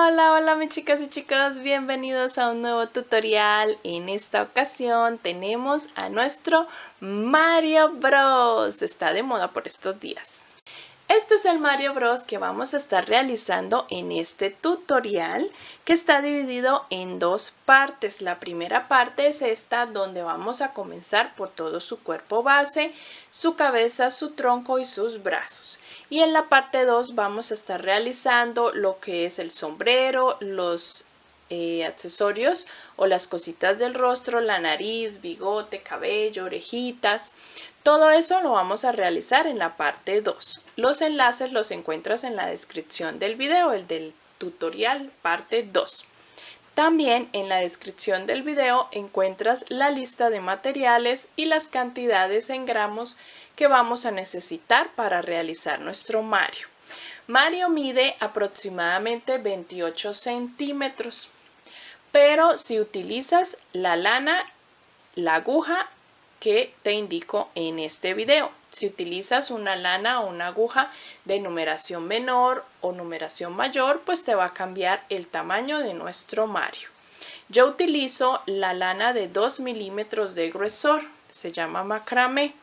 Hola, hola mis chicas y chicos, bienvenidos a un nuevo tutorial. En esta ocasión tenemos a nuestro Mario Bros. Está de moda por estos días. Este es el Mario Bros que vamos a estar realizando en este tutorial, que está dividido en dos partes. La primera parte es esta, donde vamos a comenzar por todo su cuerpo base, su cabeza, su tronco y sus brazos. Y en la parte 2 vamos a estar realizando lo que es el sombrero, los accesorios o las cositas del rostro, la nariz, bigote, cabello, orejitas. Todo eso lo vamos a realizar en la parte 2. Los enlaces los encuentras en la descripción del video, el del tutorial parte 2. También en la descripción del video encuentras la lista de materiales y las cantidades en gramos que vamos a necesitar para realizar nuestro Mario. Mario mide aproximadamente 28 centímetros, pero si utilizas la lana, la aguja que te indico en este video. Si utilizas una lana o una aguja de numeración menor o numeración mayor, pues te va a cambiar el tamaño de nuestro Mario. Yo utilizo la lana de 2 milímetros de gruesor, se llama macramé,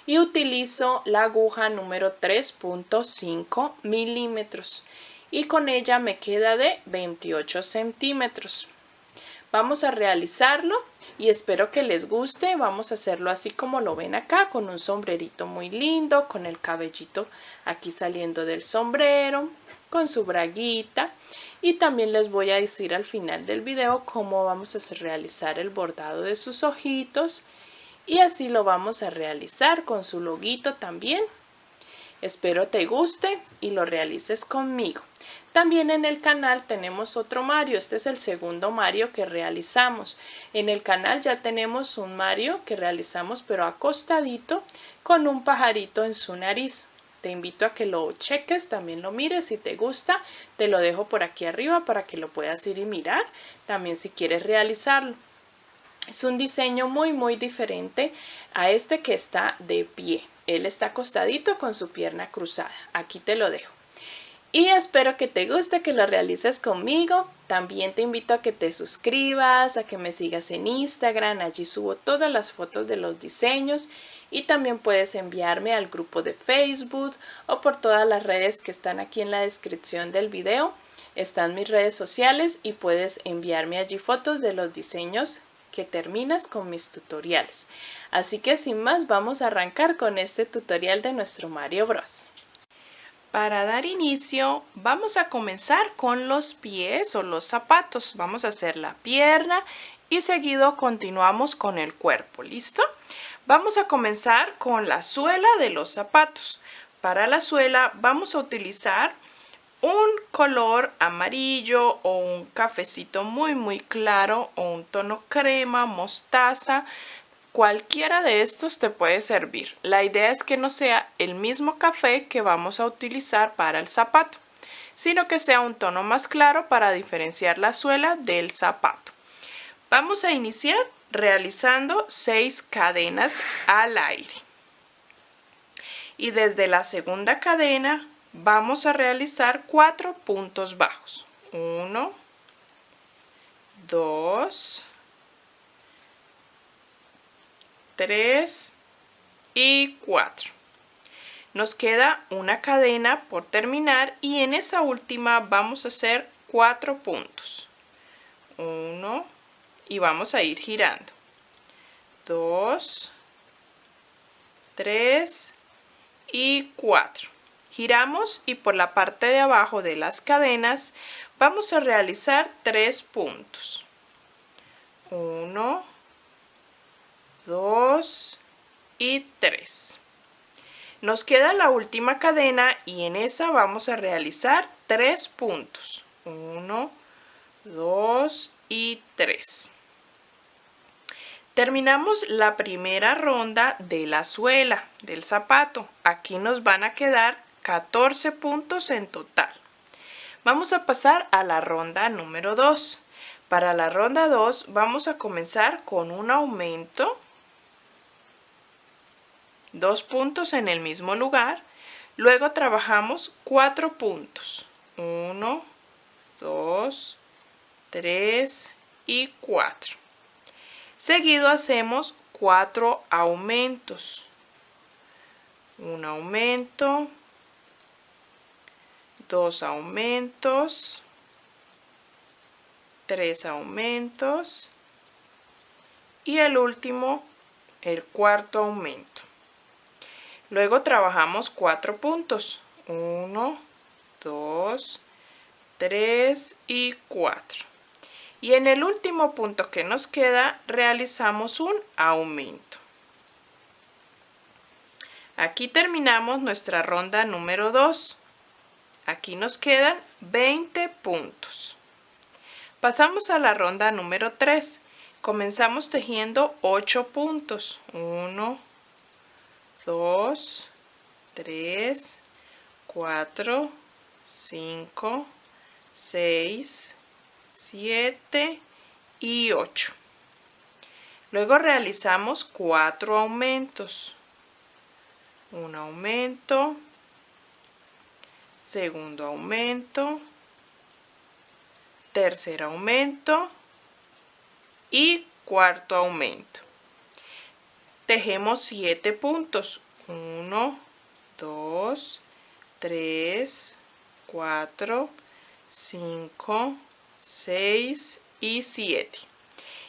y utilizo la aguja número 3.5 milímetros y con ella me queda de 28 centímetros. Vamos a realizarlo y espero que les guste. Vamos a hacerlo así como lo ven acá, con un sombrerito muy lindo, con el cabellito aquí saliendo del sombrero, con su braguita. Y también les voy a decir al final del video cómo vamos a realizar el bordado de sus ojitos. Y así lo vamos a realizar con su loguito también. Espero te guste y lo realices conmigo. También en el canal tenemos otro Mario. Este es el segundo Mario que realizamos. En el canal ya tenemos un Mario que realizamos pero acostadito con un pajarito en su nariz. Te invito a que lo cheques, también lo mires. Si te gusta, te lo dejo por aquí arriba para que lo puedas ir y mirar. También si quieres realizarlo. Es un diseño muy diferente a este que está de pie. Él está acostadito con su pierna cruzada. Aquí te lo dejo. Y espero que te guste, que lo realices conmigo. También te invito a que te suscribas, a que me sigas en Instagram. Allí subo todas las fotos de los diseños. Y también puedes enviarme al grupo de Facebook o por todas las redes que están aquí en la descripción del video. Están mis redes sociales y puedes enviarme allí fotos de los diseños que terminas con mis tutoriales. Así que sin más vamos a arrancar con este tutorial de nuestro Mario Bros. Para dar inicio vamos a comenzar con los pies o los zapatos. Vamos a hacer la pierna y seguido continuamos con el cuerpo. ¿Listo? Vamos a comenzar con la suela de los zapatos. Para la suela vamos a utilizar un color amarillo o un cafecito muy claro o un tono crema, mostaza. Cualquiera de estos te puede servir. La idea es que no sea el mismo café que vamos a utilizar para el zapato, sino que sea un tono más claro para diferenciar la suela del zapato. Vamos a iniciar realizando 6 cadenas al aire. Y desde la segunda cadena vamos a realizar 4 puntos bajos. 1, 2, 3 y 4. Nos queda una cadena por terminar y en esa última vamos a hacer 4 puntos. 1 y vamos a ir girando. 2, 3 y 4. Giramos y por la parte de abajo de las cadenas vamos a realizar 3 puntos. 1, 2 y 3. Nos queda la última cadena y en esa vamos a realizar 3 puntos. 1, 2 y 3. Terminamos la primera ronda de la suela del zapato. Aquí nos van a quedar 14 puntos en total. Vamos a pasar a la ronda número 2. Para la ronda 2 vamos a comenzar con un aumento, 2 puntos en el mismo lugar. Luego trabajamos 4 puntos. 1, 2, 3 y 4. Seguido hacemos 4 aumentos. Un aumento, 2 aumentos, 3 aumentos y el último, el cuarto aumento. Luego trabajamos 4 puntos. 1, 2, 3 y 4. Y en el último punto que nos queda realizamos un aumento. Aquí terminamos nuestra ronda número 2. Aquí nos quedan 20 puntos. Pasamos a la ronda número 3. Comenzamos tejiendo 8 puntos. 1, 2, 3, 4, 5, 6, 7 y 8. Luego realizamos 4 aumentos. Un aumento, segundo aumento, tercer aumento y cuarto aumento. Tejemos 7 puntos. 1, 2, 3, 4, 5, 6 y 7.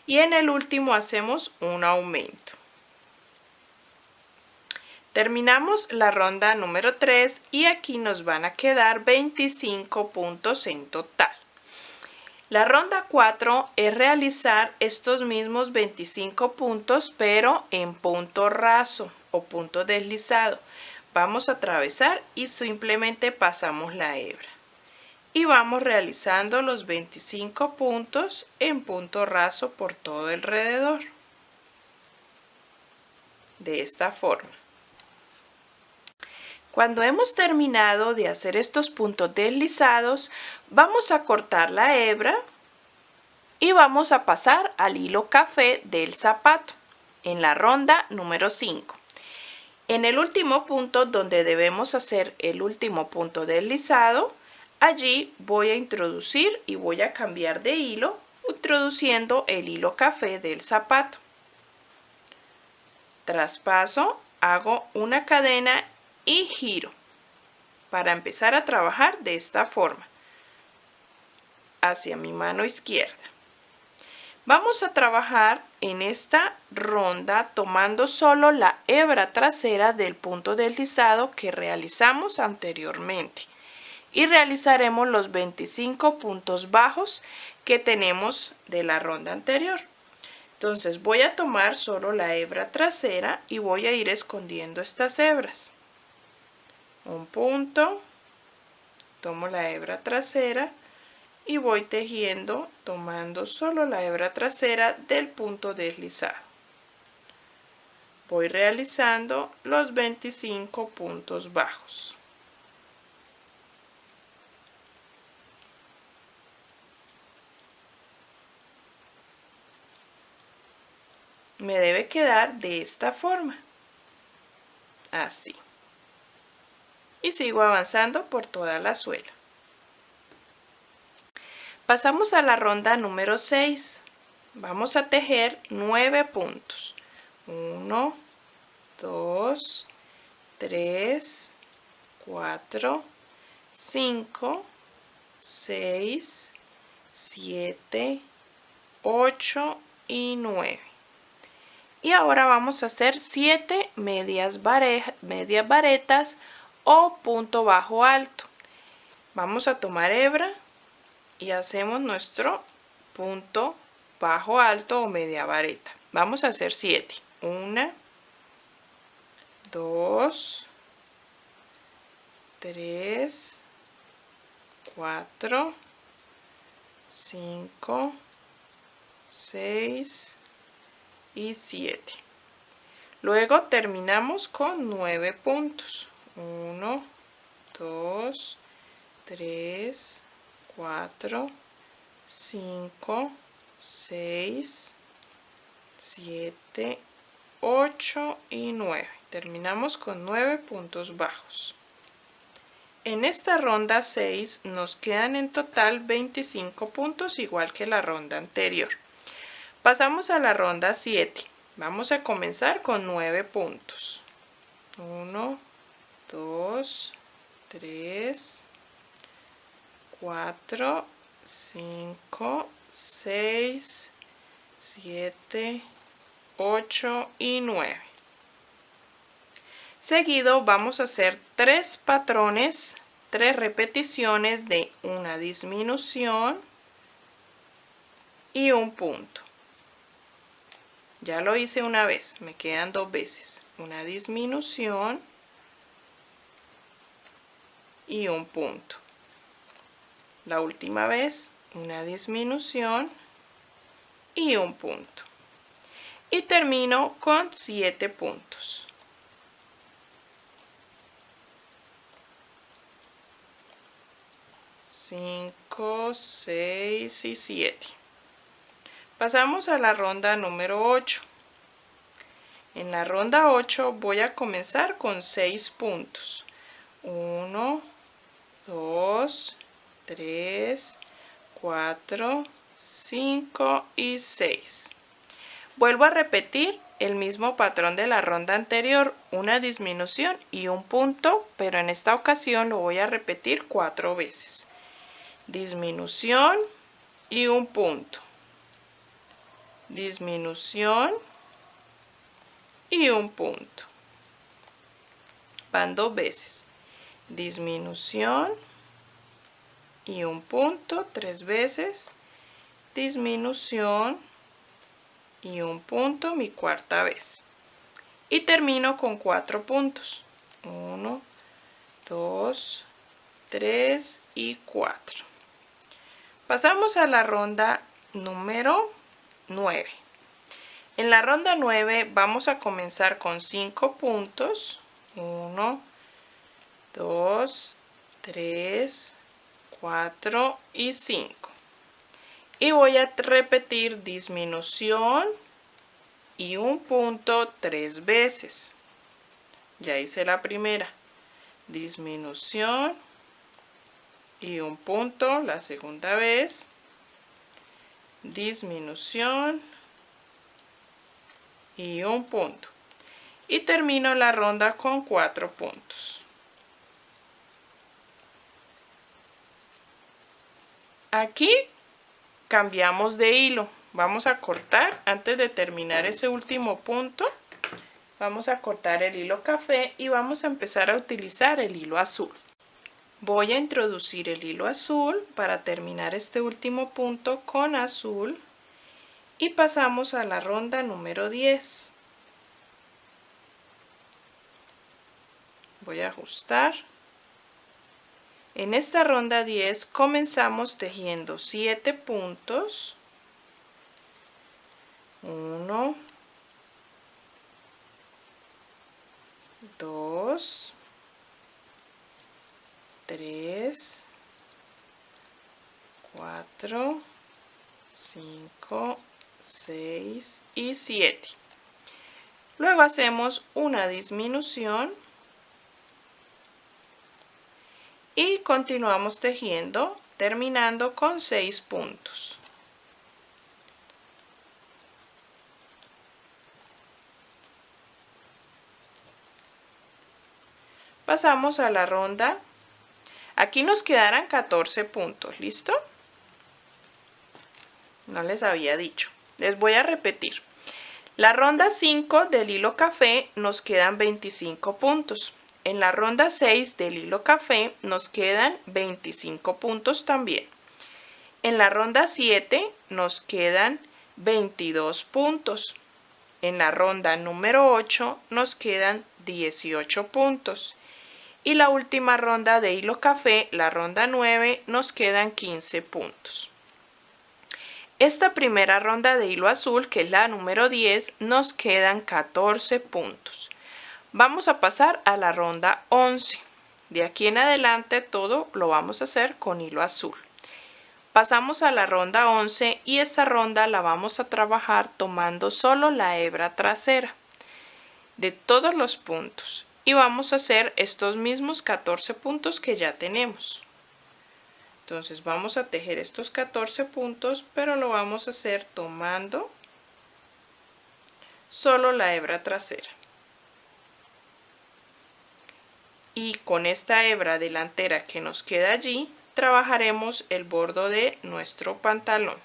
Y en el último hacemos un aumento. Terminamos la ronda número 3 y aquí nos van a quedar 25 puntos en total. La ronda 4 es realizar estos mismos 25 puntos pero en punto raso o punto deslizado. Vamos a atravesar y simplemente pasamos la hebra. Y vamos realizando los 25 puntos en punto raso por todo alrededor. De esta forma. Cuando hemos terminado de hacer estos puntos deslizados, vamos a cortar la hebra y vamos a pasar al hilo café del zapato en la ronda número 5. En el último punto donde debemos hacer el último punto deslizado, allí voy a introducir y voy a cambiar de hilo, introduciendo el hilo café del zapato. Traspaso, hago una cadena y giro para empezar a trabajar de esta forma hacia mi mano izquierda. Vamos a trabajar en esta ronda tomando solo la hebra trasera del punto deslizado que realizamos anteriormente y realizaremos los 25 puntos bajos que tenemos de la ronda anterior. Entonces voy a tomar solo la hebra trasera y voy a ir escondiendo estas hebras. Un punto, tomo la hebra trasera y voy tejiendo tomando solo la hebra trasera del punto deslizado. Voy realizando los 25 puntos bajos. Me debe quedar de esta forma, así. Y sigo avanzando por toda la suela. Pasamos a la ronda número 6. Vamos a tejer 9 puntos. 1, 2, 3, 4, 5, 6, 7, 8 y 9. Y ahora vamos a hacer 7 medias varetas o punto bajo alto. Vamos a tomar hebra y hacemos nuestro punto bajo alto o media vareta. Vamos a hacer 7. 1, 2, 3, 4, 5, 6 y 7. Luego terminamos con 9 puntos. 1, 2, 3, 4, 5, 6, 7, 8 y 9. Terminamos con 9 puntos bajos. En esta ronda 6 nos quedan en total 25 puntos, igual que la ronda anterior. Pasamos a la ronda 7. Vamos a comenzar con 9 puntos. 1, 2, 3, 4, 5, 6, 7, 8 y 9. Seguido vamos a hacer 3 patrones, 3 repeticiones de una disminución y un punto. Ya lo hice una vez, me quedan 2 veces. Una disminución y un punto. La última vez, una disminución y un punto. Y termino con 7 puntos. Cinco, 6 y 7. Pasamos a la ronda número 8. En la ronda 8 voy a comenzar con 6 puntos. 1, 2, 3, 4, 5 y 6. Vuelvo a repetir el mismo patrón de la ronda anterior, una disminución y un punto, pero en esta ocasión lo voy a repetir 4 veces. Disminución y un punto. Disminución y un punto. Van 2 veces. Disminución y un punto 3 veces. Disminución y un punto mi cuarta vez. Y termino con 4 puntos. 1, 2, 3 y 4. Pasamos a la ronda número 9. En la ronda 9 vamos a comenzar con 5 puntos. 1, 2, 3, 4 y 5. Y voy a repetir disminución y un punto 3 veces. Ya hice la primera. Disminución y un punto la segunda vez. Disminución y un punto. Y termino la ronda con 4 puntos. Aquí cambiamos de hilo. Vamos a cortar antes de terminar ese último punto. Vamos a cortar el hilo café y vamos a empezar a utilizar el hilo azul. Voy a introducir el hilo azul para terminar este último punto con azul y pasamos a la ronda número 10. Voy a ajustar. En esta ronda 10 comenzamos tejiendo 7 puntos. 1, 2, 3, 4, 5, 6 y 7. Luego hacemos una disminución y continuamos tejiendo, terminando con 6 puntos. Pasamos a la ronda. Aquí nos quedarán 14 puntos, ¿listo? No les había dicho. Les voy a repetir. La ronda 5 del hilo café nos quedan 25 puntos. En la ronda 6 del hilo café nos quedan 25 puntos también. En la ronda 7 nos quedan 22 puntos. En la ronda número 8 nos quedan 18 puntos. Y la última ronda de hilo café, la ronda 9, nos quedan 15 puntos. Esta primera ronda de hilo azul, que es la número 10, nos quedan 14 puntos. Vamos a pasar a la ronda 11. De aquí en adelante todo lo vamos a hacer con hilo azul. Pasamos a la ronda 11 y esta ronda la vamos a trabajar tomando solo la hebra trasera de todos los puntos y vamos a hacer estos mismos 14 puntos que ya tenemos. Entonces vamos a tejer estos 14 puntos, pero lo vamos a hacer tomando solo la hebra trasera. Y con esta hebra delantera que nos queda allí, trabajaremos el bordo de nuestro pantalón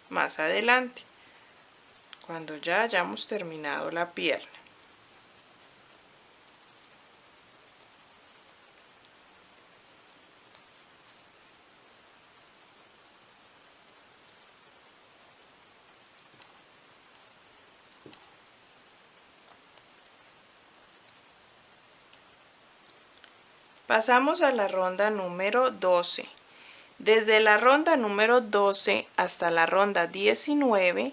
más adelante, cuando ya hayamos terminado la pierna. Pasamos a la ronda número 12. Desde la ronda número 12 hasta la ronda 19,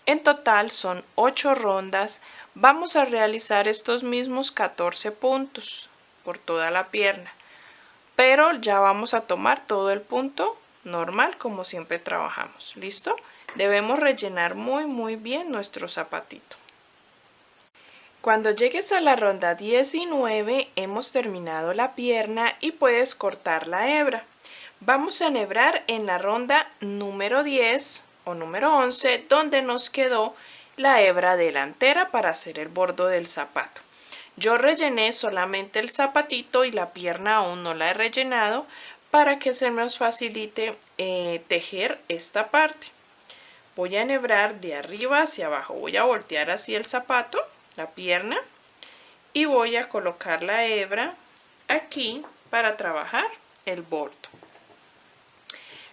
en total son 8 rondas, vamos a realizar estos mismos 14 puntos por toda la pierna, pero ya vamos a tomar todo el punto normal como siempre trabajamos. ¿Listo? Debemos rellenar muy bien nuestro zapatito. Cuando llegues a la ronda 19 hemos terminado la pierna y puedes cortar la hebra. Vamos a enhebrar en la ronda número 10 o número 11 donde nos quedó la hebra delantera para hacer el bordo del zapato. Yo rellené solamente el zapatito y la pierna aún no la he rellenado para que se nos facilite tejer esta parte. Voy a enhebrar de arriba hacia abajo, voy a voltear así el zapato, la pierna, y voy a colocar la hebra aquí para trabajar el bordo.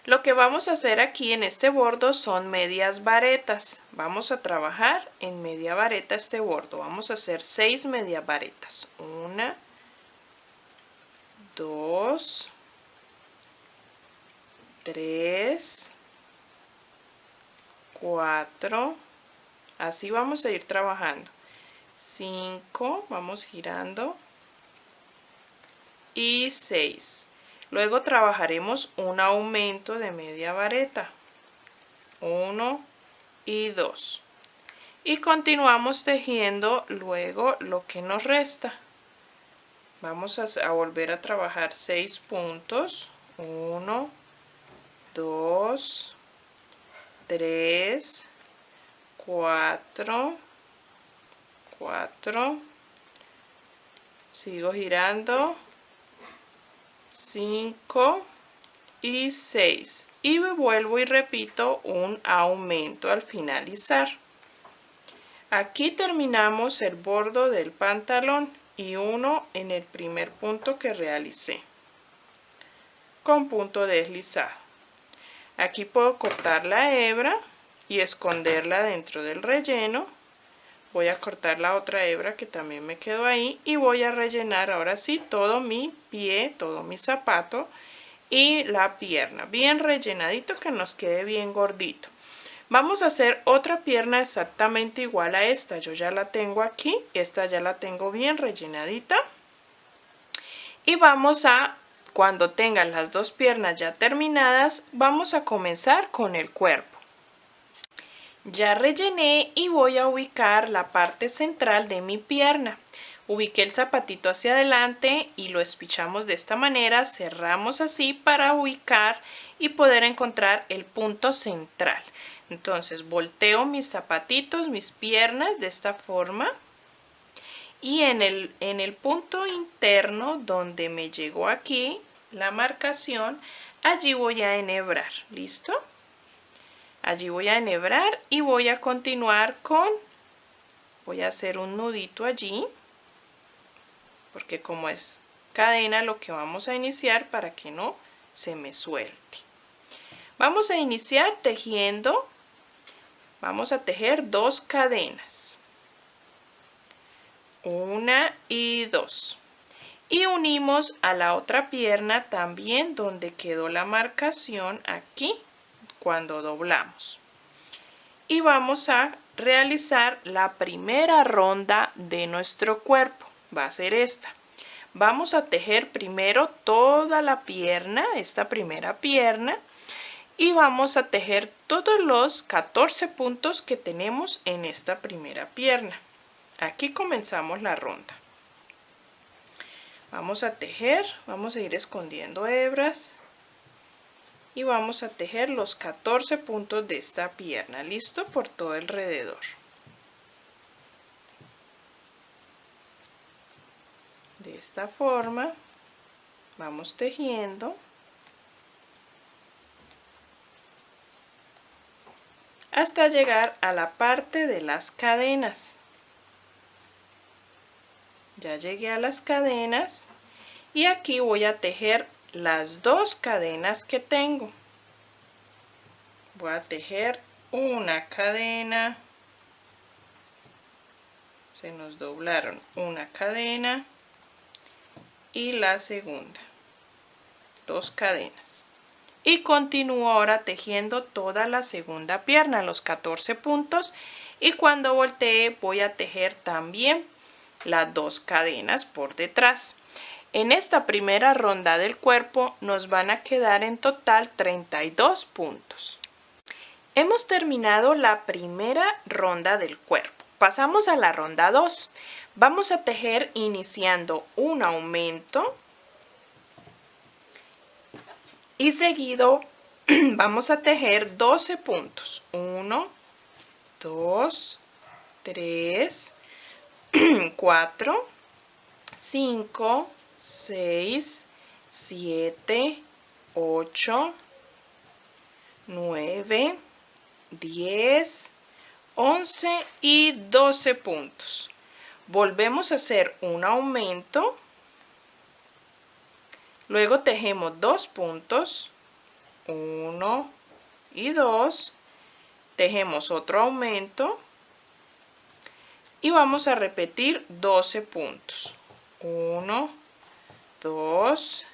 Lo que vamos a hacer aquí en este bordo son medias varetas. Vamos a trabajar en media vareta este bordo. Vamos a hacer 6 medias varetas. 1, 2, 3, 4. Así vamos a ir trabajando. 5, vamos girando, y 6. Luego trabajaremos un aumento de media vareta, 1 y 2. Y continuamos tejiendo luego lo que nos resta. Vamos a volver a trabajar 6 puntos, 1, 2, 3, 4, 4, sigo girando, 5 y 6, y me vuelvo y repito un aumento al finalizar. Aquí terminamos el bordo del pantalón y uno en el primer punto que realicé con punto deslizado. Aquí puedo cortar la hebra y esconderla dentro del relleno. Voy a cortar la otra hebra que también me quedó ahí y voy a rellenar ahora sí todo mi pie, todo mi zapato y la pierna, bien rellenadito, que nos quede bien gordito. Vamos a hacer otra pierna exactamente igual a esta. Yo ya la tengo aquí, esta ya la tengo bien rellenadita. Y vamos a, cuando tengan las dos piernas ya terminadas, vamos a comenzar con el cuerpo. Ya rellené y voy a ubicar la parte central de mi pierna. Ubiqué el zapatito hacia adelante y lo espichamos de esta manera, cerramos así para ubicar y poder encontrar el punto central. Entonces volteo mis zapatitos, mis piernas de esta forma, y en el punto interno donde me llegó aquí la marcación, allí voy a enhebrar. ¿Listo? Allí voy a enhebrar y voy a continuar voy a hacer un nudito allí, porque como es cadena lo que vamos a iniciar para que no se me suelte. Vamos a iniciar tejiendo, vamos a tejer 2 cadenas, 1 y 2, y unimos a la otra pierna también donde quedó la marcación aquí cuando doblamos, y vamos a realizar la primera ronda de nuestro cuerpo. Va a ser esta. Vamos a tejer primero toda la pierna, esta primera pierna, y vamos a tejer todos los 14 puntos que tenemos en esta primera pierna. Aquí comenzamos la ronda. Vamos a tejer, vamos a ir escondiendo hebras y vamos a tejer los 14 puntos de esta pierna, listo, por todo alrededor. De esta forma vamos tejiendo hasta llegar a la parte de las cadenas. Ya llegué a las cadenas y aquí voy a tejer las 2 cadenas que tengo. Voy a tejer una cadena, se nos doblaron una cadena y la segunda, 2 cadenas. Y continúo ahora tejiendo toda la segunda pierna, los 14 puntos, y cuando voltee voy a tejer también las 2 cadenas por detrás. En esta primera ronda del cuerpo nos van a quedar en total 32 puntos. Hemos terminado la primera ronda del cuerpo. Pasamos a la ronda 2. Vamos a tejer iniciando un aumento y seguido vamos a tejer 12 puntos. 1, 2, 3, 4, 5, 6, 7, 8, 9, 10, 11 y 12 puntos. Volvemos a hacer un aumento, luego tejemos 2 puntos, 1 y 2, tejemos otro aumento y vamos a repetir 12 puntos. 1, 2,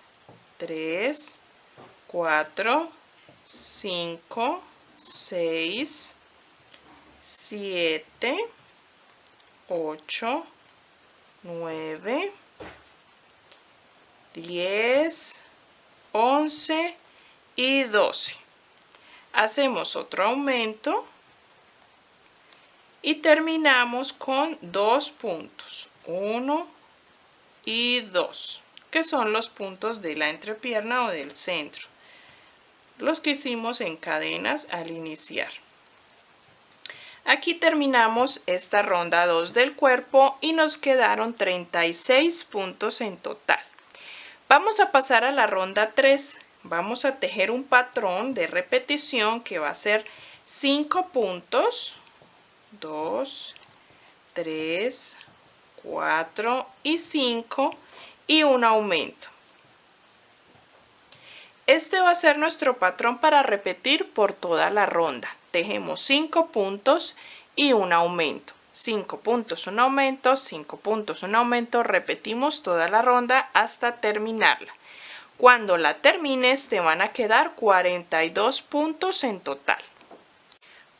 3, 4, 5, 6, 7, 8, 9, 10, 11 y 12. Hacemos otro aumento y terminamos con 2 puntos, 1 y 2, que son los puntos de la entrepierna o del centro, los que hicimos en cadenas al iniciar. Aquí terminamos esta ronda 2 del cuerpo y nos quedaron 36 puntos en total. Vamos a pasar a la ronda 3. Vamos a tejer un patrón de repetición que va a ser 5 puntos, 2, 3, 4 y 5 y un aumento. Este va a ser nuestro patrón para repetir por toda la ronda. Tejemos 5 puntos y un aumento. 5 puntos, un aumento, 5 puntos, un aumento. Repetimos toda la ronda hasta terminarla. Cuando la termines te van a quedar 42 puntos en total.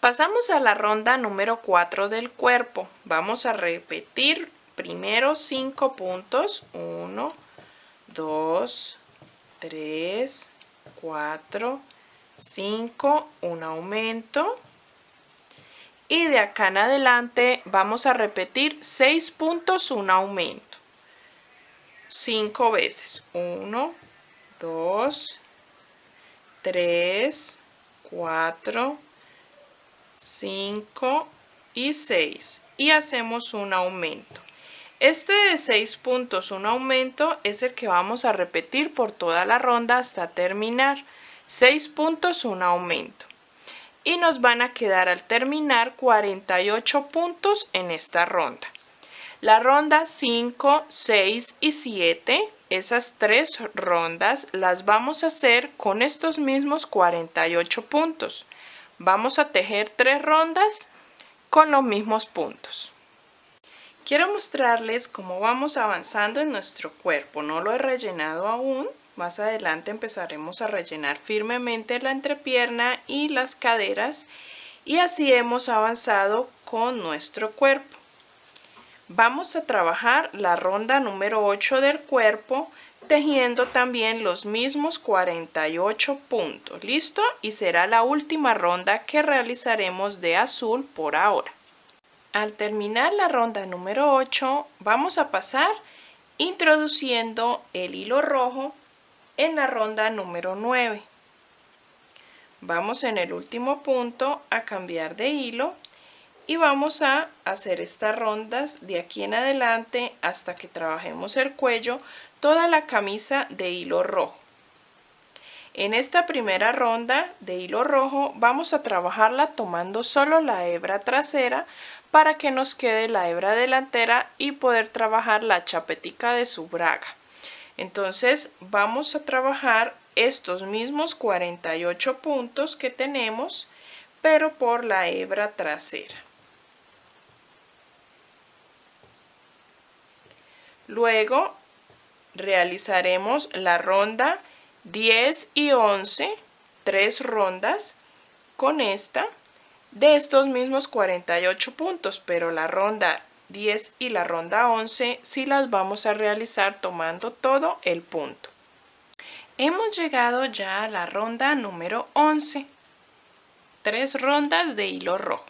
Pasamos a la ronda número 4 del cuerpo. Vamos a repetir primero 5 puntos. 1, 2, 3, 4, 5, un aumento. Y de acá en adelante vamos a repetir 6 puntos, un aumento. 5 veces. 1, 2, 3, 4, 5 y 6. Y hacemos un aumento. Este de 6 puntos, un aumento, es el que vamos a repetir por toda la ronda hasta terminar. 6 puntos, un aumento. Y nos van a quedar al terminar 48 puntos en esta ronda. La ronda 5, 6 y 7, esas 3 rondas las vamos a hacer con estos mismos 48 puntos. Vamos a tejer 3 rondas con los mismos puntos. Quiero mostrarles cómo vamos avanzando en nuestro cuerpo. No lo he rellenado aún. Más adelante empezaremos a rellenar firmemente la entrepierna y las caderas. Y así hemos avanzado con nuestro cuerpo. Vamos a trabajar la ronda número 8 del cuerpo, tejiendo también los mismos 48 puntos. ¿Listo? Y será la última ronda que realizaremos de azul por ahora. Al terminar la ronda número 8, vamos a pasar introduciendo el hilo rojo en la ronda número 9. Vamos en el último punto a cambiar de hilo y vamos a hacer estas rondas de aquí en adelante hasta que trabajemos el cuello, toda la camisa de hilo rojo. En esta primera ronda de hilo rojo vamos a trabajarla tomando solo la hebra trasera para que nos quede la hebra delantera y poder trabajar la chapetica de su braga. Entonces vamos a trabajar estos mismos 48 puntos que tenemos, pero por la hebra trasera. Luego realizaremos la ronda 10 y 11, 3 rondas con esta de estos mismos 48 puntos, pero la ronda 10 y la ronda 11 sí las vamos a realizar tomando todo el punto. Hemos llegado ya a la ronda número 11, 3 rondas de hilo rojo.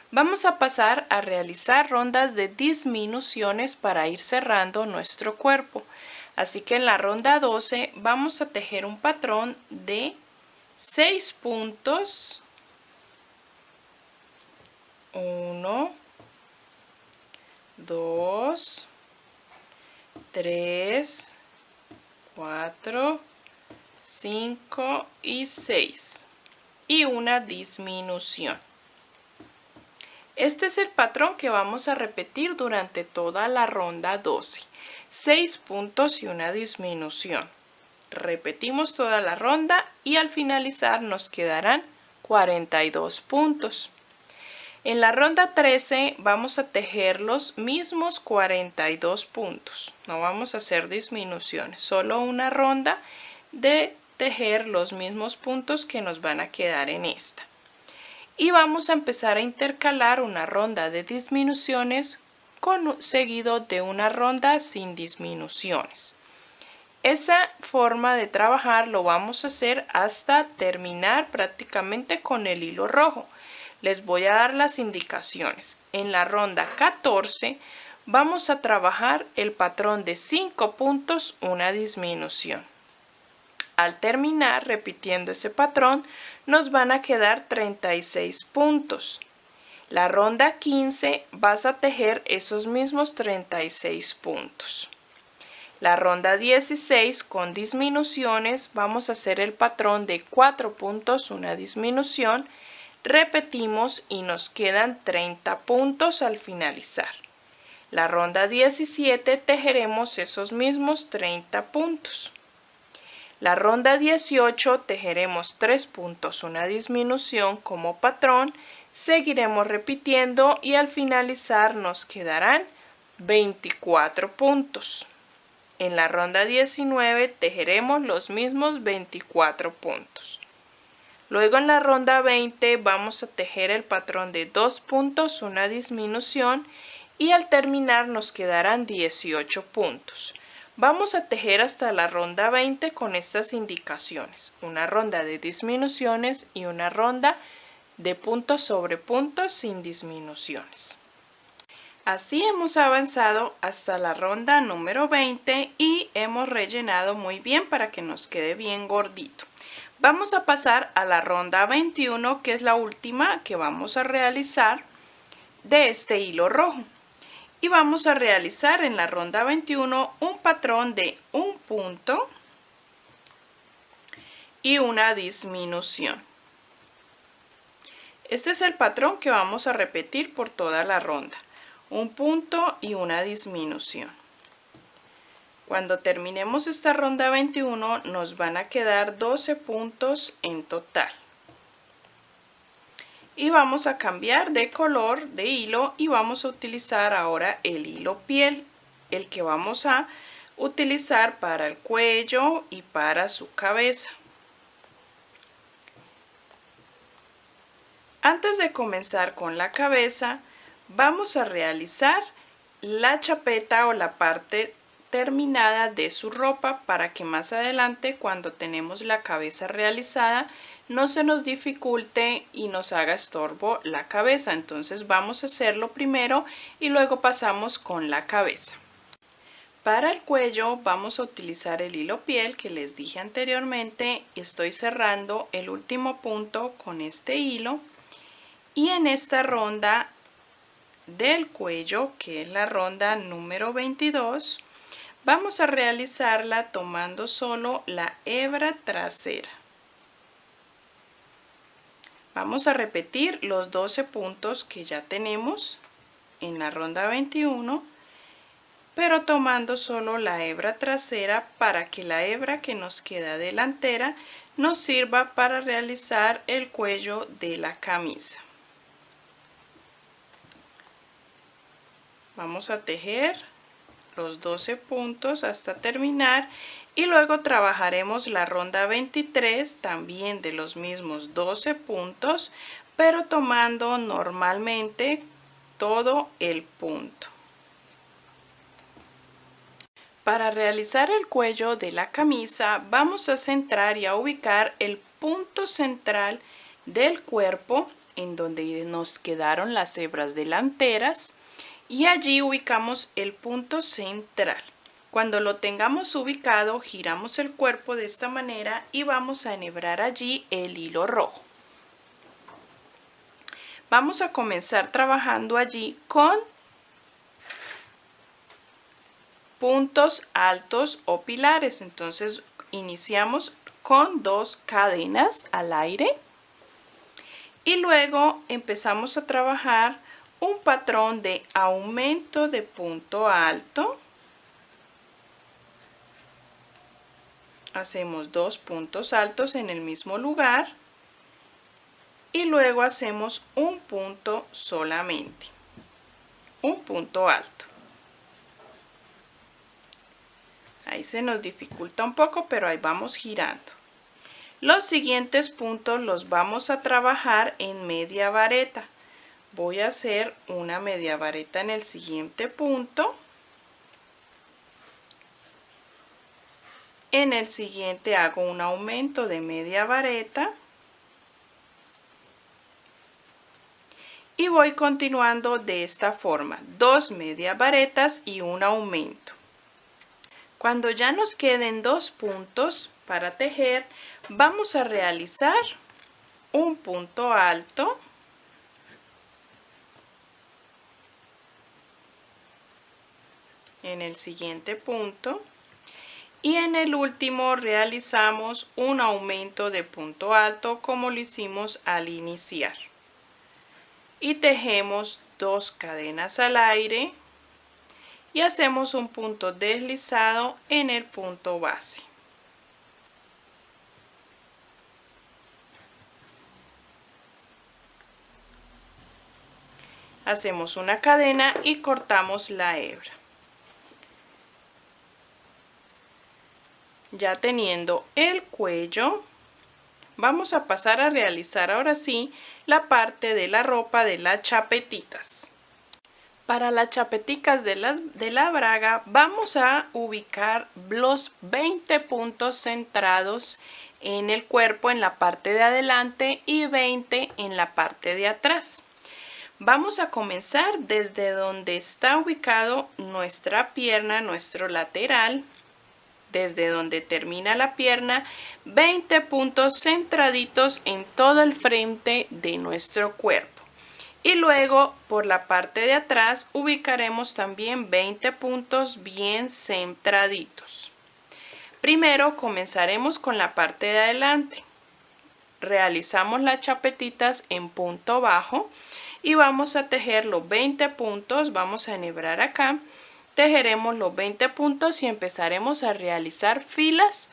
Vamos a pasar a realizar rondas de disminuciones para ir cerrando nuestro cuerpo. Así que en la ronda 12 vamos a tejer un patrón de 6 puntos. 1, 2, 3, 4, 5 y 6. Y una disminución. Este es el patrón que vamos a repetir durante toda la ronda 12. 6 puntos y una disminución. Repetimos toda la ronda y al finalizar nos quedarán 42 puntos. En la ronda 13 vamos a tejer los mismos 42 puntos. No vamos a hacer disminuciones, solo una ronda de tejer los mismos puntos que nos van a quedar en esta. Y vamos a empezar a intercalar una ronda de disminuciones seguido de una ronda sin disminuciones. Esa forma de trabajar lo vamos a hacer hasta terminar prácticamente con el hilo rojo. Les voy a dar las indicaciones. En la ronda 14 vamos a trabajar el patrón de 5 puntos, una disminución. Al terminar repitiendo ese patrón nos van a quedar 36 puntos. La ronda 15 vas a tejer esos mismos 36 puntos. La ronda 16 con disminuciones vamos a hacer el patrón de 4 puntos, una disminución. Repetimos y nos quedan 30 puntos al finalizar. La ronda 17 tejeremos esos mismos 30 puntos. La ronda 18 tejeremos 3 puntos, una disminución como patrón. Seguiremos repitiendo y al finalizar nos quedarán 24 puntos. En la ronda 19 tejeremos los mismos 24 puntos. Luego en la ronda 20 vamos a tejer el patrón de 2 puntos, una disminución y al terminar nos quedarán 18 puntos. Vamos a tejer hasta la ronda 20 con estas indicaciones, una ronda de disminuciones y una ronda de puntos sobre puntos sin disminuciones. Así hemos avanzado hasta la ronda número 20 y hemos rellenado muy bien para que nos quede bien gordito. Vamos a pasar a la ronda 21, que es la última que vamos a realizar de este hilo rojo. Y vamos a realizar en la ronda 21 un patrón de un punto y una disminución. Este es el patrón que vamos a repetir por toda la ronda. Un punto y una disminución. Cuando terminemos esta ronda 21 nos van a quedar 12 puntos en total. Y vamos a cambiar de color de hilo y vamos a utilizar ahora el hilo piel, el que vamos a utilizar para el cuello y para su cabeza. Antes de comenzar con la cabeza, vamos a realizar la chapeta o la parte terminada de su ropa para que más adelante, cuando tenemos la cabeza realizada, no se nos dificulte y nos haga estorbo la cabeza. Entonces vamos a hacerlo primero y luego pasamos con la cabeza. Para el cuello vamos a utilizar el hilo piel que les dije anteriormente y estoy cerrando el último punto con este hilo, y en esta ronda del cuello, que es la ronda número 22, vamos a realizarla tomando solo la hebra trasera. Vamos a repetir los 12 puntos que ya tenemos en la ronda 21, pero tomando solo la hebra trasera para que la hebra que nos queda delantera nos sirva para realizar el cuello de la camisa. Vamos a tejer los 12 puntos hasta terminar y luego trabajaremos la ronda 23 también de los mismos 12 puntos, pero tomando normalmente todo el punto. Para realizar el cuello de la camisa vamos a centrar y a ubicar el punto central del cuerpo en donde nos quedaron las hebras delanteras, y allí ubicamos el punto central. Cuando lo tengamos ubicado, giramos el cuerpo de esta manera y vamos a enhebrar allí el hilo rojo. Vamos a comenzar trabajando allí con puntos altos o pilares. Entonces iniciamos con 2 cadenas al aire y luego empezamos a trabajar un patrón de aumento de punto alto. Hacemos 2 puntos altos en el mismo lugar y luego hacemos un punto solamente, un punto alto. Ahí se nos dificulta un poco, pero ahí vamos girando. Los siguientes puntos los vamos a trabajar en media vareta. Voy a hacer una media vareta en el siguiente punto. En el siguiente hago un aumento de media vareta. Y voy continuando de esta forma, 2 medias varetas y un aumento. Cuando ya nos queden 2 puntos para tejer, vamos a realizar un punto alto. En el siguiente punto y en el último realizamos un aumento de punto alto como lo hicimos al iniciar y tejemos 2 cadenas al aire y hacemos un punto deslizado en el punto base. Hacemos una cadena y cortamos la hebra. Ya teniendo el cuello, vamos a pasar a realizar ahora sí la parte de la ropa de las chapetitas. Para las chapeticas de la braga vamos a ubicar los 20 puntos centrados en el cuerpo en la parte de adelante y 20 en la parte de atrás. Vamos a comenzar desde donde está ubicado nuestra pierna, nuestro lateral. Desde donde termina la pierna, 20 puntos centraditos en todo el frente de nuestro cuerpo. Y luego por la parte de atrás ubicaremos también 20 puntos bien centraditos. Primero comenzaremos con la parte de adelante. Realizamos las chapetitas en punto bajo y vamos a tejer los 20 puntos. Vamos a enhebrar acá. Tejeremos los 20 puntos y empezaremos a realizar filas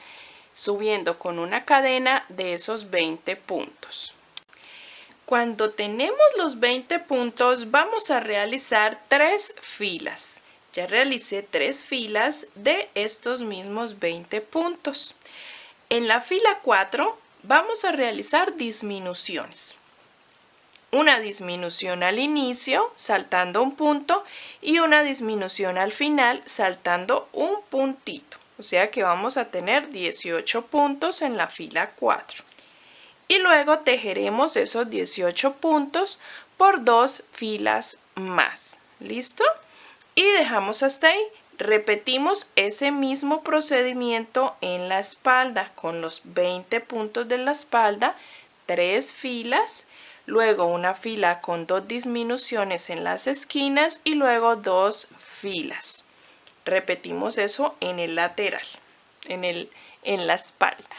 subiendo con una cadena de esos 20 puntos. Cuando tenemos los 20 puntos vamos a realizar 3 filas. Ya realicé 3 filas de estos mismos 20 puntos. En la fila 4 vamos a realizar disminuciones. Una disminución al inicio saltando un punto y una disminución al final saltando un puntito. O sea que vamos a tener 18 puntos en la fila 4. Y luego tejeremos esos 18 puntos por 2 filas más. ¿Listo? Y dejamos hasta ahí. Repetimos ese mismo procedimiento en la espalda con los 20 puntos de la espalda, 3 filas, luego una fila con 2 disminuciones en las esquinas y luego 2 filas. Repetimos eso en el lateral, en la espalda.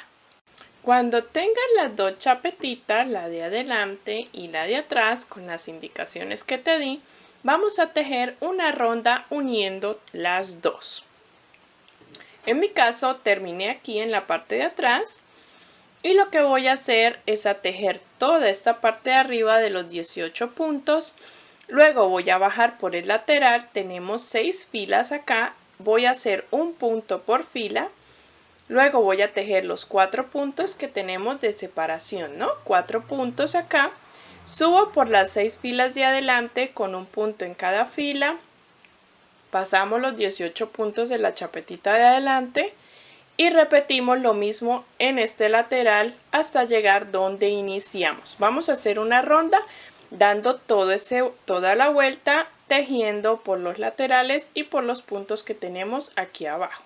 Cuando tengas las 2 chapetitas, la de adelante y la de atrás, con las indicaciones que te di, vamos a tejer una ronda uniendo las dos. En mi caso terminé aquí en la parte de atrás y lo que voy a hacer es a tejer toda esta parte de arriba de los 18 puntos. Luego voy a bajar por el lateral, tenemos 6 filas acá, voy a hacer un punto por fila. Luego voy a tejer los 4 puntos que tenemos de separación, ¿no? 4 puntos acá. Subo por las 6 filas de adelante con un punto en cada fila. Pasamos los 18 puntos de la chapetita de adelante y repetimos lo mismo en este lateral hasta llegar donde iniciamos. Vamos a hacer una ronda dando toda la vuelta, tejiendo por los laterales y por los puntos que tenemos aquí abajo.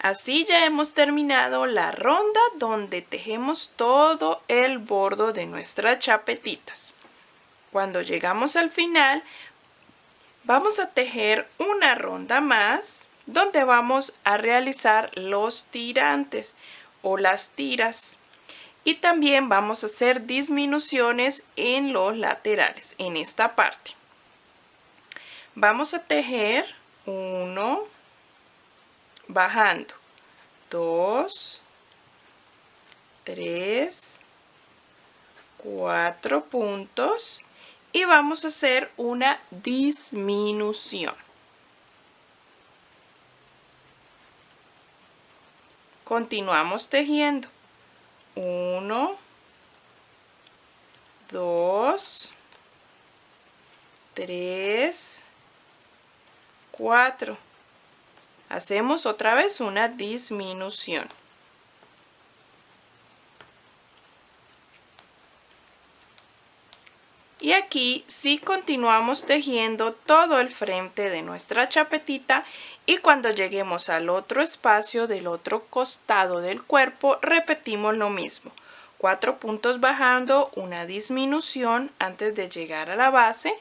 Así ya hemos terminado la ronda donde tejemos todo el bordo de nuestras chapetitas. Cuando llegamos al final, vamos a tejer una ronda más donde vamos a realizar los tirantes o las tiras. Y también vamos a hacer disminuciones en los laterales, en esta parte. Vamos a tejer 1, bajando 2, 3, 4 puntos y vamos a hacer una disminución. Continuamos tejiendo 1, 2, 3, 4. Hacemos otra vez una disminución. Y aquí sí continuamos tejiendo todo el frente de nuestra chapetita y cuando lleguemos al otro espacio del otro costado del cuerpo repetimos lo mismo. 4 puntos bajando, una disminución antes de llegar a la base.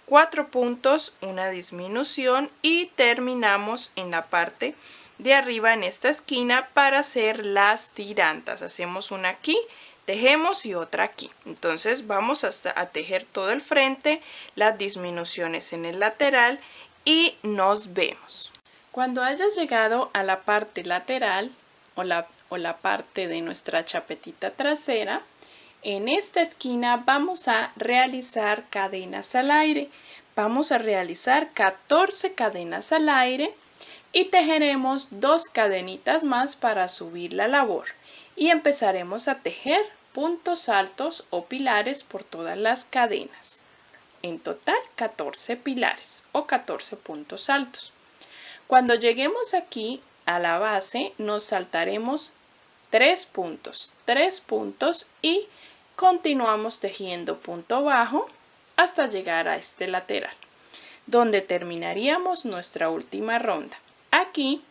4 puntos, una disminución y terminamos en la parte de arriba en esta esquina para hacer las tirantas. Hacemos una aquí, tejemos y otra aquí. Entonces vamos a tejer todo el frente, las disminuciones en el lateral y nos vemos. Cuando hayas llegado a la parte lateral o la parte de nuestra chapetita trasera, en esta esquina vamos a realizar cadenas al aire. Vamos a realizar 14 cadenas al aire y tejeremos 2 cadenitas más para subir la labor. Y empezaremos a tejer puntos altos o pilares por todas las cadenas. En total 14 pilares o 14 puntos altos. Cuando lleguemos aquí a la base nos saltaremos 3 puntos y continuamos tejiendo punto bajo hasta llegar a este lateral, donde terminaríamos nuestra última ronda. Aquí,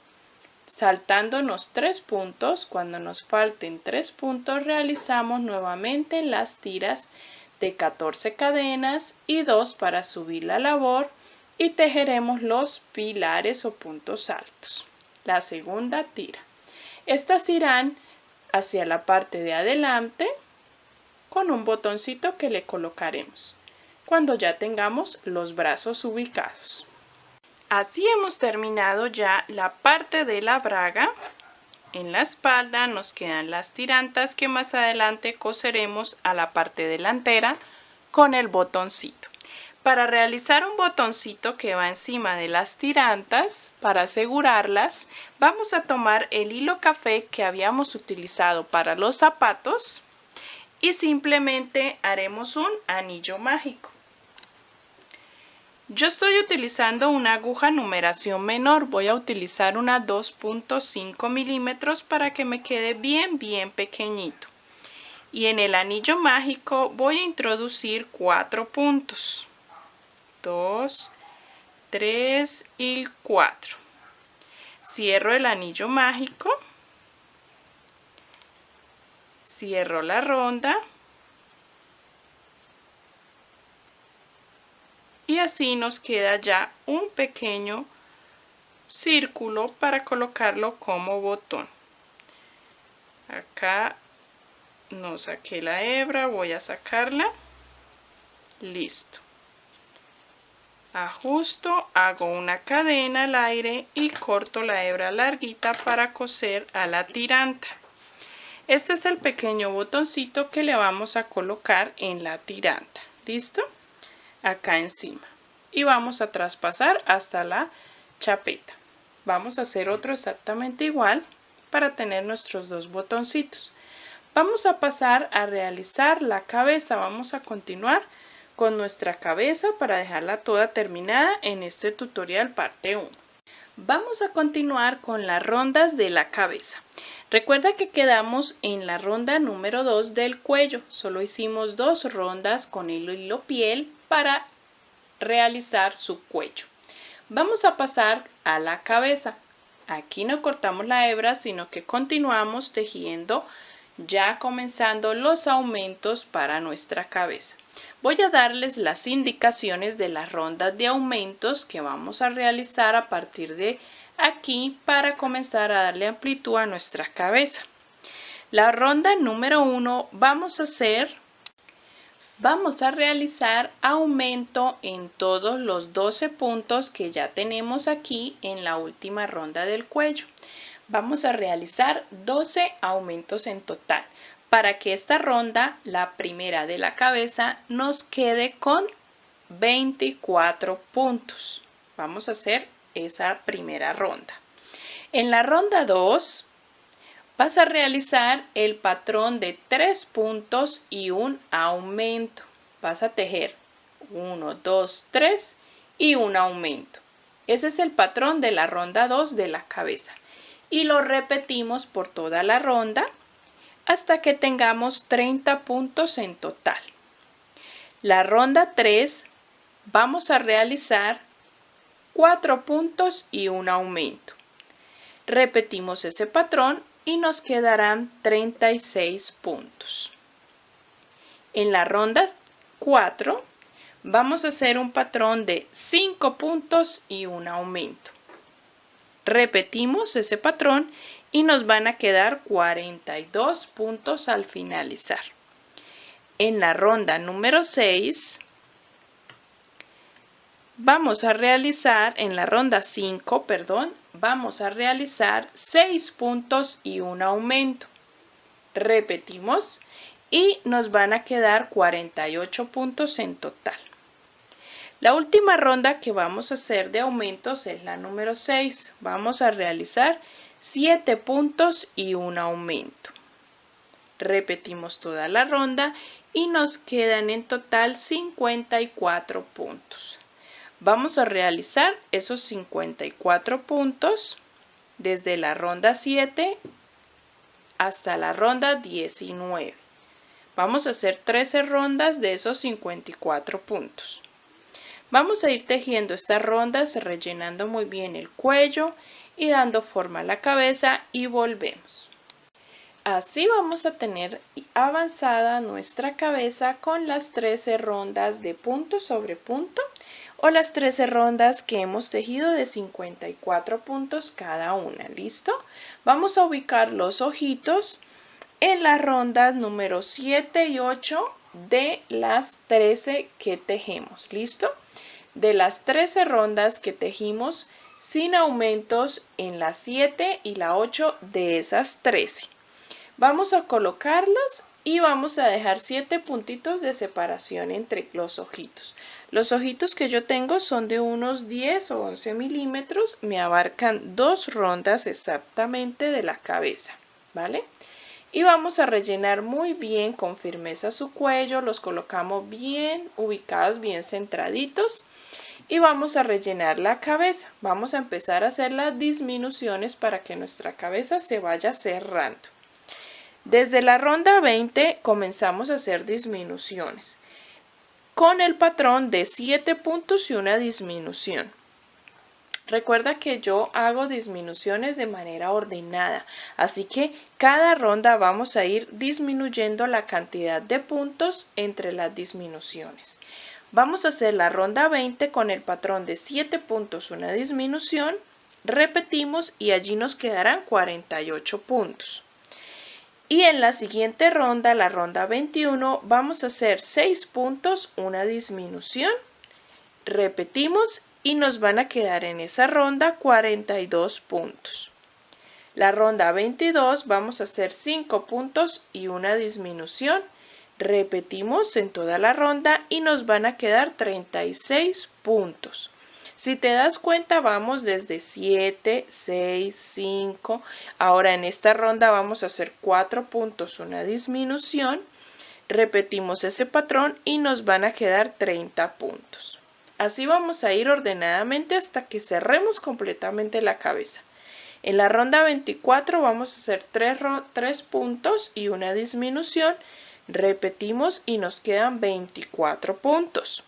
saltándonos 3 puntos, cuando nos falten 3 puntos, realizamos nuevamente las tiras de 14 cadenas y 2 para subir la labor y tejeremos los pilares o puntos altos. La segunda tira. Estas irán hacia la parte de adelante con un botoncito que le colocaremos cuando ya tengamos los brazos ubicados. Así hemos terminado ya la parte de la braga. En la espalda nos quedan las tirantas que más adelante coseremos a la parte delantera con el botoncito. Para realizar un botoncito que va encima de las tirantas, para asegurarlas, vamos a tomar el hilo café que habíamos utilizado para los zapatos y simplemente haremos un anillo mágico. Yo estoy utilizando una aguja numeración menor, voy a utilizar una 2.5 milímetros para que me quede bien pequeñito. Y en el anillo mágico voy a introducir 4 puntos. 2, 3 y 4. Cierro el anillo mágico, cierro la ronda y así nos queda ya un pequeño círculo para colocarlo como botón. Acá no saqué la hebra, voy a sacarla. Listo. Ajusto, hago una cadena al aire y corto la hebra larguita para coser a la tiranta. Este es el pequeño botoncito que le vamos a colocar en la tiranta. ¿Listo? Acá encima. Y vamos a traspasar hasta la chapeta. Vamos a hacer otro exactamente igual para tener nuestros dos botoncitos. Vamos a pasar a realizar la cabeza. Vamos a continuar con nuestra cabeza para dejarla toda terminada en este tutorial parte 1. Vamos a continuar con las rondas de la cabeza. Recuerda que quedamos en la ronda número 2 del cuello. Solo hicimos 2 rondas con el hilo piel para realizar su cuello. Vamos a pasar a la cabeza. Aquí no cortamos la hebra, sino que continuamos tejiendo, ya comenzando los aumentos para nuestra cabeza. Voy a darles las indicaciones de las rondas de aumentos que vamos a realizar a partir de aquí para comenzar a darle amplitud a nuestra cabeza. La ronda número 1 vamos a realizar aumento en todos los 12 puntos que ya tenemos aquí en la última ronda del cuello. Vamos a realizar 12 aumentos en total para que esta ronda, la primera de la cabeza, nos quede con 24 puntos. Vamos a hacer esa primera ronda. En la ronda 2 vas a realizar el patrón de 3 puntos y un aumento. Vas a tejer 1, 2, 3 y un aumento. Ese es el patrón de la ronda 2 de la cabeza. Y lo repetimos por toda la ronda hasta que tengamos 30 puntos en total. La ronda 3 vamos a realizar 4 puntos y un aumento. Repetimos ese patrón y nos quedarán 36 puntos. En la ronda 4 vamos a hacer un patrón de 5 puntos y un aumento. Repetimos ese patrón y nos van a quedar 42 puntos al finalizar. En la ronda número 6 vamos a realizar, en la ronda 5, vamos a realizar 6 puntos y un aumento. Repetimos y nos van a quedar 48 puntos en total. La última ronda que vamos a hacer de aumentos es la número 6. Vamos a realizar 7 puntos y un aumento. Repetimos toda la ronda y nos quedan en total 54 puntos. Vamos a realizar esos 54 puntos desde la ronda 7 hasta la ronda 19. Vamos a hacer 13 rondas de esos 54 puntos. Vamos a ir tejiendo estas rondas, rellenando muy bien el cuello y dando forma a la cabeza y volvemos. Así vamos a tener avanzada nuestra cabeza con las 13 rondas de punto sobre punto o las 13 rondas que hemos tejido de 54 puntos cada una. ¿Listo? Vamos a ubicar los ojitos en las rondas número 7 y 8 de las 13 que tejemos. ¿Listo? De las 13 rondas que tejimos sin aumentos en la 7 y la 8 de esas 13. Vamos a colocarlos y vamos a dejar 7 puntitos de separación entre los ojitos. Los ojitos que yo tengo son de unos 10 o 11 milímetros, me abarcan 2 rondas exactamente de la cabeza, ¿vale? Y vamos a rellenar muy bien con firmeza su cuello, los colocamos bien ubicados, bien centraditos y vamos a rellenar la cabeza. Vamos a empezar a hacer las disminuciones para que nuestra cabeza se vaya cerrando. Desde la ronda 20 comenzamos a hacer disminuciones con el patrón de 7 puntos y una disminución. Recuerda que yo hago disminuciones de manera ordenada, así que cada ronda vamos a ir disminuyendo la cantidad de puntos entre las disminuciones. Vamos a hacer la ronda 20 con el patrón de 7 puntos una disminución, repetimos y allí nos quedarán 48 puntos. Y en la siguiente ronda, la ronda 21, vamos a hacer 6 puntos una disminución, repetimos y nos van a quedar en esa ronda 42 puntos. La ronda 22 vamos a hacer 5 puntos y una disminución. Repetimos en toda la ronda y nos van a quedar 36 puntos. Si te das cuenta, vamos desde 7, 6, 5. Ahora en esta ronda vamos a hacer 4 puntos una disminución. Repetimos ese patrón y nos van a quedar 30 puntos. Así vamos a ir ordenadamente hasta que cerremos completamente la cabeza. En la ronda 24 vamos a hacer 3 puntos y una disminución. Repetimos y nos quedan 24 puntos.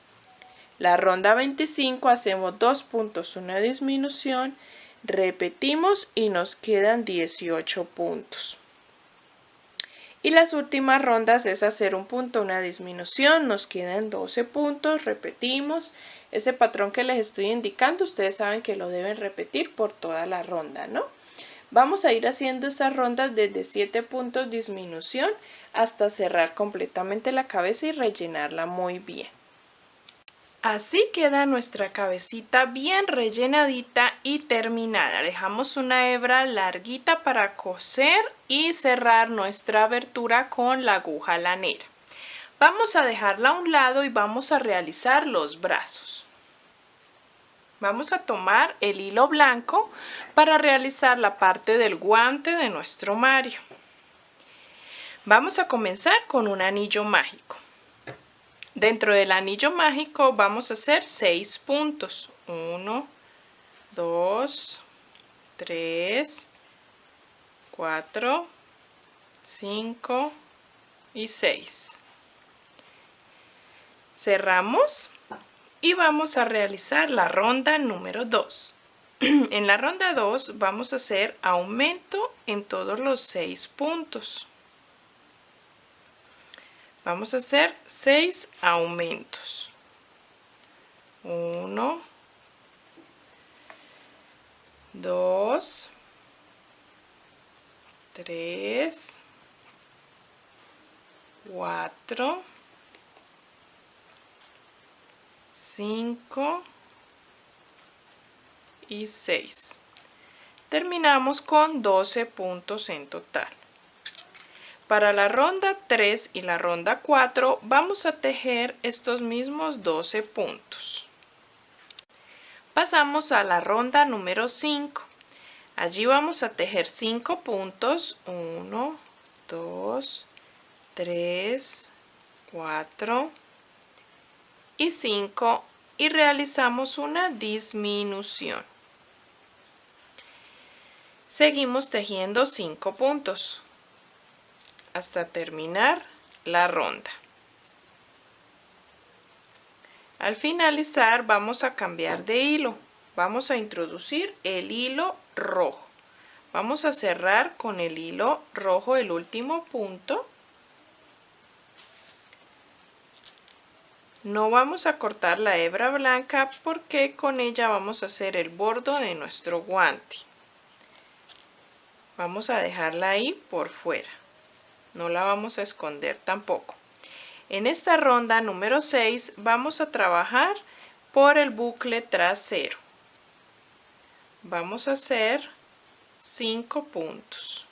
La ronda 25 hacemos 2 puntos, una disminución. Repetimos y nos quedan 18 puntos. Y las últimas rondas es hacer un punto, una disminución, nos quedan 12 puntos, repetimos. Ese patrón que les estoy indicando, ustedes saben que lo deben repetir por toda la ronda, ¿no? Vamos a ir haciendo estas rondas desde 7 puntos disminución hasta cerrar completamente la cabeza y rellenarla muy bien. Así queda nuestra cabecita bien rellenadita y terminada. Dejamos una hebra larguita para coser y cerrar nuestra abertura con la aguja lanera. Vamos a dejarla a un lado y vamos a realizar los brazos. Vamos a tomar el hilo blanco para realizar la parte del guante de nuestro Mario. Vamos a comenzar con un anillo mágico. Dentro del anillo mágico vamos a hacer 6 puntos. 1, 2, 3, 4, 5 y 6. Cerramos y vamos a realizar la ronda número 2. En la ronda 2 vamos a hacer aumento en todos los 6 puntos. Vamos a hacer 6 aumentos. 1, 2, 3, 4, 5 y 6. Terminamos con 12 puntos en total. Para la ronda 3 y la ronda 4 vamos a tejer estos mismos 12 puntos. Pasamos a la ronda número 5. Allí vamos a tejer 5 puntos. 1, 2, 3, 4 y 5 y realizamos una disminución. Seguimos tejiendo 5 puntos hasta terminar la ronda. Al finalizar vamos a cambiar de hilo. Vamos a introducir el hilo rojo. Vamos a cerrar con el hilo rojo el último punto. No vamos a cortar la hebra blanca porque con ella vamos a hacer el bordo de nuestro guante. Vamos a dejarla ahí por fuera. No la vamos a esconder tampoco. En esta ronda número 6 vamos a trabajar por el bucle trasero. Vamos a hacer 5 puntos.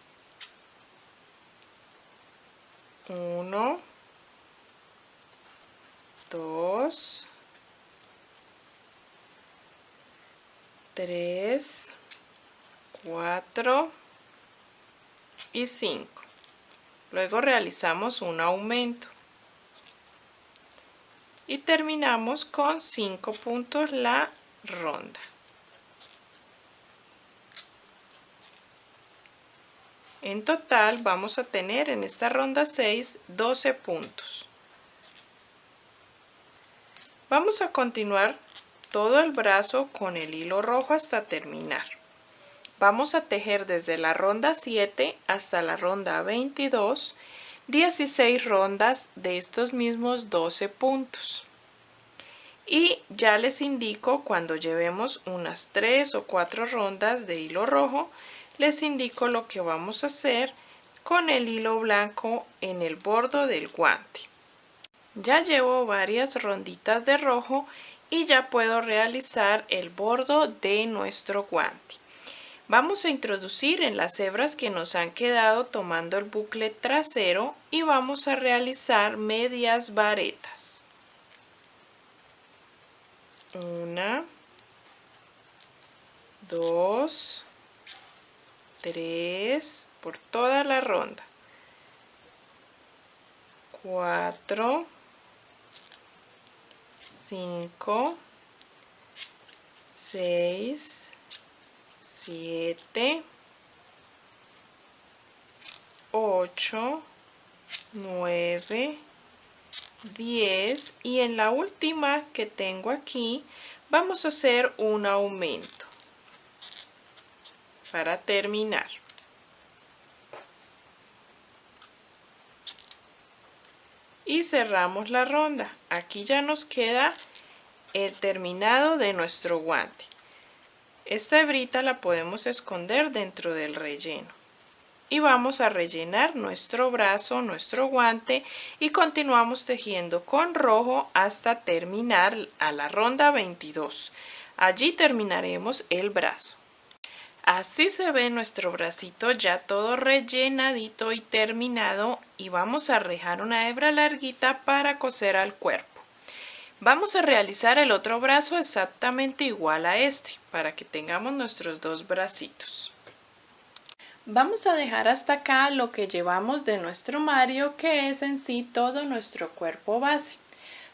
1, 2, 3, 4 y 5. Luego realizamos un aumento y terminamos con 5 puntos la ronda. En total vamos a tener en esta ronda 6 12 puntos. Vamos a continuar todo el brazo con el hilo rojo hasta terminar. Vamos a tejer desde la ronda 7 hasta la ronda 22, 16 rondas de estos mismos 12 puntos. Y ya les indico cuando llevemos unas 3 o 4 rondas de hilo rojo, les indico lo que vamos a hacer con el hilo blanco en el borde del guante. Ya llevo varias ronditas de rojo y ya puedo realizar el borde de nuestro guante. Vamos a introducir en las hebras que nos han quedado tomando el bucle trasero y vamos a realizar medias varetas. 1, 2, 3 por toda la ronda, 4, 5, 6, 7, 8, 9, 10 y en la última que tengo aquí vamos a hacer un aumento para terminar. Y cerramos la ronda. Aquí ya nos queda el terminado de nuestro guante. Esta hebrita la podemos esconder dentro del relleno. Y vamos a rellenar nuestro brazo, nuestro guante y continuamos tejiendo con rojo hasta terminar a la ronda 22. Allí terminaremos el brazo. Así se ve nuestro bracito ya todo rellenadito y terminado y vamos a rejar una hebra larguita para coser al cuerpo. Vamos a realizar el otro brazo exactamente igual a este para que tengamos nuestros dos bracitos. Vamos a dejar hasta acá lo que llevamos de nuestro Mario, que es en sí todo nuestro cuerpo base.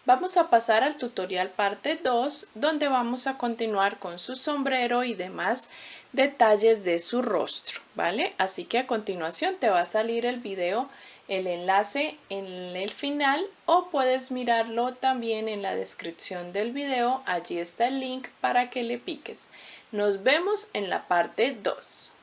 Vamos a pasar al tutorial parte 2, donde vamos a continuar con su sombrero y demás detalles de su rostro, ¿vale? Así que a continuación te va a salir el video, el enlace en el final, o puedes mirarlo también en la descripción del video. Allí está el link para que le piques. Nos vemos en la parte 2.